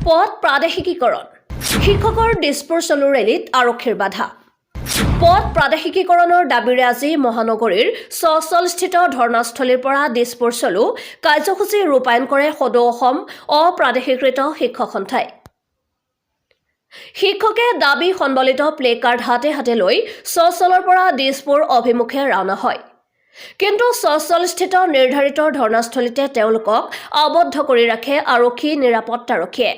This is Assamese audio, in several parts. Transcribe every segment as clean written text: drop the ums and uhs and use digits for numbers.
পথ প্ৰাদেশিকীকৰণ শিক্ষকৰ দিছপুৰ চলো ৰেলীত আৰক্ষীৰ বাধা পথ প্ৰাদেশিকীকৰণৰ দাবীৰে আজি মহানগৰীৰ ছচলস্থিত ধৰ্ণাস্থলীৰ পৰা দিছপুৰ চলো কাৰ্যসূচী ৰূপায়ণ কৰে সদৌ অসম অপ্ৰাদেশিকৃত শিক্ষক সন্থাই শিক্ষকে দাবী সম্বলিত প্লে কাৰ্ড হাতে হাতে লৈ ছচলৰ পৰা দিছপুৰ অভিমুখে ৰাওনা হয় কিন্তু ছচলস্থিত নিৰ্ধাৰিত ধৰ্ণাস্থলীতে তেওঁলোকক আবদ্ধ কৰি ৰাখে আৰক্ষী নিৰাপত্তাৰক্ষীয়ে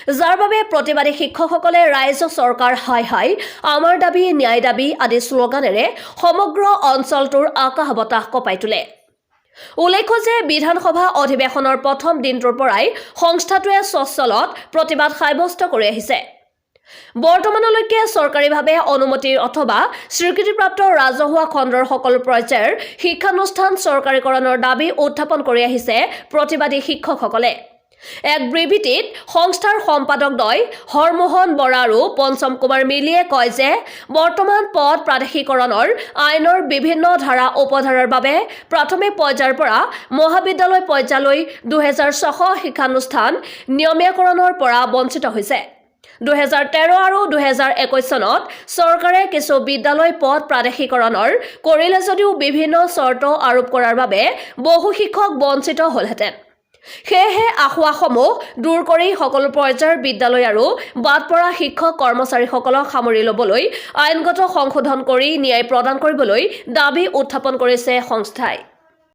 যাৰ বাবে প্ৰতিবাদী শিক্ষকসকলে ৰাইজ চৰকাৰ হাই হাই আমাৰ দাবী ন্যায় দাবী আদি শ্লোগানেৰে সমগ্ৰ অঞ্চলটোৰ আকাশ বতাহ কঁপাই তোলে উল্লেখ্য যে বিধানসভা অধিৱেশনৰ প্ৰথম দিনটোৰ পৰাই সংস্থাটোৱে ছচলত প্ৰতিবাদ সাব্যস্ত কৰি আহিছে বৰ্তমানলৈকে চৰকাৰীভাৱে অনুমতিৰ অথবা স্বীকৃতিপ্ৰাপ্ত ৰাজহুৱা খণ্ডৰ সকলো পৰ্যায়ৰ শিক্ষানুষ্ঠান চৰকাৰীকৰণৰ দাবী উত্থাপন কৰি আহিছে প্ৰতিবাদী শিক্ষকসকলে এক বিবৃতিত সংস্থাৰ সম্পাদকদ্বয় হৰমোহন বৰা আৰু পঞ্চম কুমাৰ মিলিয়ে কয় যে বৰ্তমান পথ প্ৰাদেশিকৰণৰ আইনৰ বিভিন্ন ধাৰা উপধাৰাৰ বাবে প্ৰাথমিক পৰ্যায়ৰ পৰা মহাবিদ্যালয় পৰ্যায়লৈ 2006 শিক্ষানুষ্ঠান নিয়মীয়াকৰণৰ পৰা বঞ্চিত হৈছে 2013 আৰু 2021 চনত চৰকাৰে কিছু বিদ্যালয় পথ প্ৰাদেশিকৰণৰ কৰিলে যদিও বিভিন্ন চৰ্ত আৰোপ কৰাৰ বাবে বহু শিক্ষক বঞ্চিত হ'লহেঁতেন সেয়েহে আখোৱাসমূহ দূৰ কৰি সকলো পৰ্যায়ৰ বিদ্যালয় আৰু বাদ পৰা শিক্ষক কৰ্মচাৰীসকলক সামৰি ল'বলৈ আইনগত সংশোধন কৰি ন্যায় প্ৰদান কৰিবলৈ দাবী উত্থাপন কৰিছে সংস্থাই